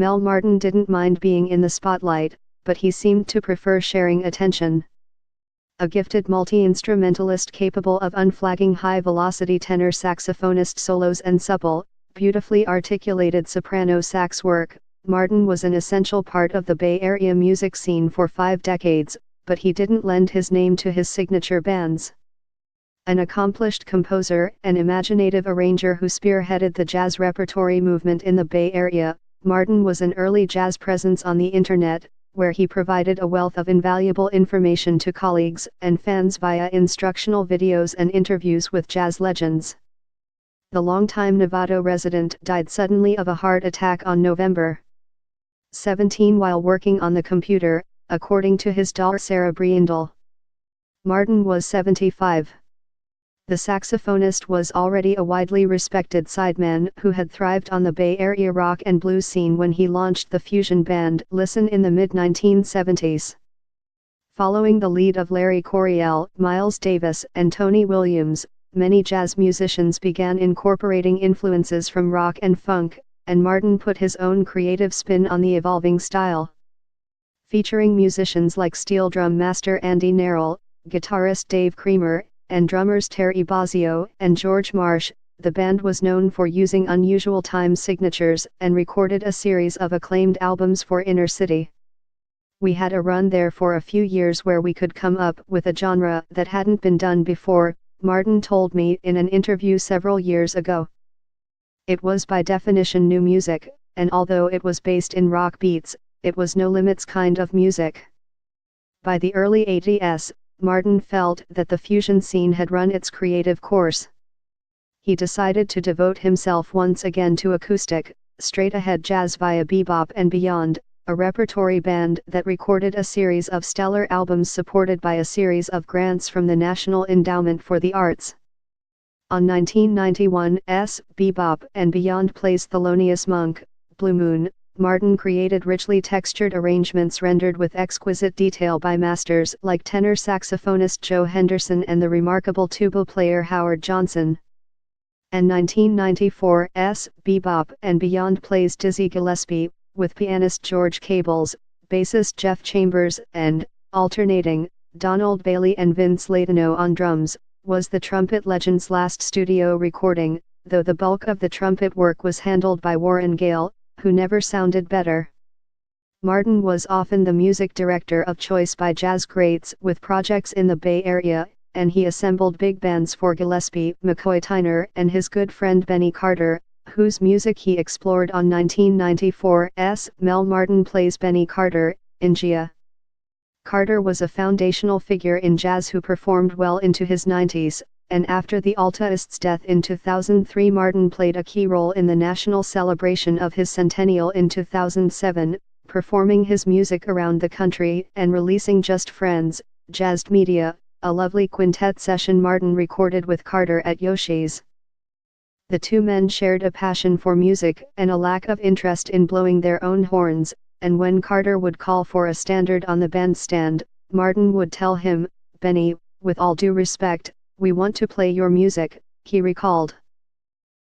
Mel Martin didn't mind being in the spotlight, but he seemed to prefer sharing attention. A gifted multi-instrumentalist capable of unflagging high-velocity tenor saxophonist solos and supple, beautifully articulated soprano sax work, Martin was an essential part of the Bay Area music scene for 5 decades, but he didn't lend his name to his signature bands. An accomplished composer and imaginative arranger who spearheaded the jazz repertory movement in the Bay Area, Martin was an early jazz presence on the internet, where he provided a wealth of invaluable information to colleagues and fans via instructional videos and interviews with jazz legends. The longtime Novato resident died suddenly of a heart attack on November 17 while working on the computer, according to his daughter Sarah Briendl. Martin was 75. The saxophonist was already a widely respected sideman who had thrived on the Bay Area rock and blues scene when he launched the fusion band Listen in the mid-1970s. Following the lead of Larry Coryell, Miles Davis, and Tony Williams, many jazz musicians began incorporating influences from rock and funk, and Martin put his own creative spin on the evolving style. Featuring musicians like steel drum master Andy Narell, guitarist Dave Creamer, and drummers Terry Bozzio and George Marsh, the band was known for using unusual time signatures and recorded a series of acclaimed albums for Inner City. We had a run there for a few years where we could come up with a genre that hadn't been done before, Martin told me in an interview several years ago. It was by definition new music, and although it was based in rock beats, it was no limits kind of music. By the early 80s, Martin felt that the fusion scene had run its creative course. He decided to devote himself once again to acoustic, straight-ahead jazz via Bebop and Beyond, a repertory band that recorded a series of stellar albums supported by a series of grants from the National Endowment for the Arts. On 1991's Bebop and Beyond plays Thelonious Monk, Blue Moon, Martin created richly textured arrangements rendered with exquisite detail by masters like tenor saxophonist Joe Henderson and the remarkable tuba player Howard Johnson. And 1994's Bebop and Beyond plays Dizzy Gillespie, with pianist George Cables, bassist Jeff Chambers and, alternating, Donald Bailey and Vince Latino on drums, was the trumpet legend's last studio recording, though the bulk of the trumpet work was handled by Warren Gale, who never sounded better. Martin was often the music director of choice by jazz greats with projects in the Bay Area, and he assembled big bands for Gillespie, McCoy Tyner and his good friend Benny Carter, whose music he explored on 1994's Mel Martin Plays Benny Carter, in Gia. Carter was a foundational figure in jazz who performed well into his 90s, and after the altoist's death in 2003 Martin played a key role in the national celebration of his centennial in 2007, performing his music around the country and releasing Just Friends, Jazzed Media, a lovely quintet session Martin recorded with Carter at Yoshi's. The two men shared a passion for music and a lack of interest in blowing their own horns, and when Carter would call for a standard on the bandstand, Martin would tell him, "Benny, with all due respect, we want to play your music," he recalled.